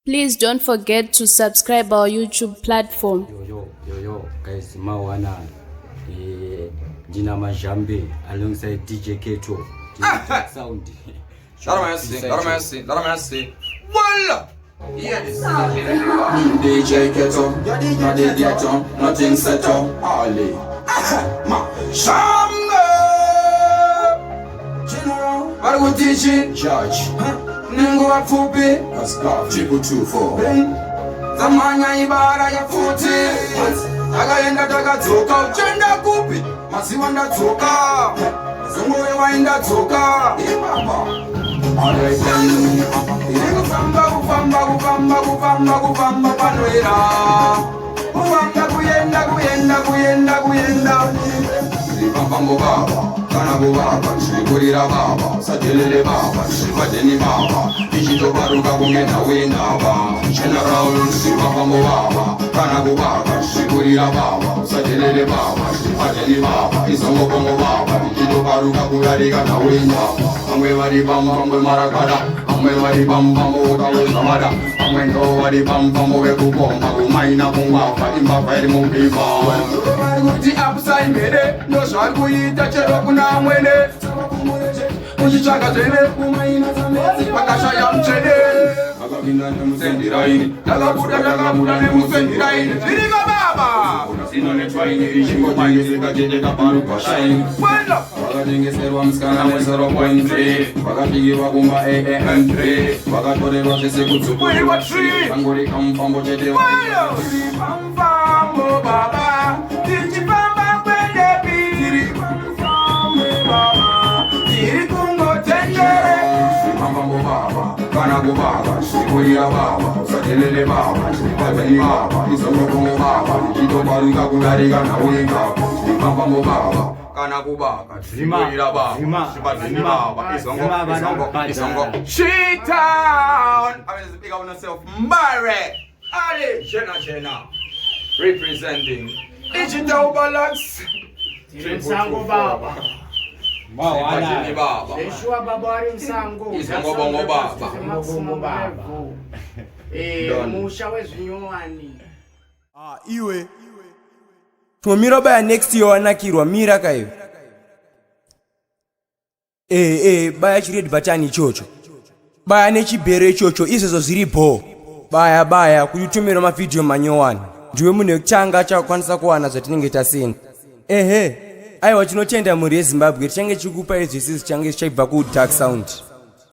Please don't forget to subscribe our YouTube platform. Yo, guys, Mawana, Gina Majambe, alongside DJ Keto, Sound. Let me see. Voila! Yeah, this is DJ Keto, not the ghetto, nothing set up, Ali. Shambe! General, what we teaching? Judge, Ningo at Fupi, Pascal, 224. Zamanya ibara ya futi, agaenda takatoka, uchenda kupi, masiwanda toka, zungu yawaenda toka, ibaba. Kufamba panwera, kuyenda Zipambo baba, kanabu baba, shrikurira baba, satelele baba, shripadeni baba, Ishito baruka kungena wenda baba, General, zipambo baba, kanabu baba, shrikurira baba, satelele baba, shripadeni baba, Isongo bongo baba, Ishito baruka kungarika na wenda, Amwe wari bamba, amwe marakada, Amwe wari bamba, kawe samada, Amwe ndo wari bamba, kubomba, kumaina kumbafa, imbafa eri mumbiba. Kuti apusai mere, ndoshwari kuita chero kuna mwene, Muchichaka zene, kumaina zamezi, pakashaya mchene. Akapinda nemusendiraini, Dakabuda nemusendiraini, Zirika baba! Sino netwaini, Rishingo maini, Zikajendeka paruka shaini. Wenda! Wakatengeserwa mskana mwesero point 3, Wakapigirwa kumba AM3, Wakatorerwa sese kutsupuriwa 3, Kangori kampambo chete wa Kampambo baba, Tichipamba kwende pi, Kampambo baba, Tirikungo tendere, Kampambo baba, Kanago baba, Shikurira baba, Satelele baba, Shipateni baba, Isongo baba, Chito baruka kungarika na winga, Kampambo baba, Kanakubaka, Shikurira baba, Shipateni baba, Isongo, She-Town! I mean, speak of yourself, Mare! Ali, Jenna, representing Digital Balance. Msango baba. Shipateni baba. Yeshua baba wali msango. Isongo bongo baba. Maximo baba. Musha wezinyuani. Iwe tumira baya next year wanakirwa mira kayo baya chiredi batani chocho baya nechibere chocho izozo ziripo baya kuyitumira mavideo manyowani ndiwe mune changa chakwanisa kuwana zvatinenge tasenda aiwa chinotenda muri yeZimbabwe tichange chikupa izvisizi change chichaibva ku Dark Sound.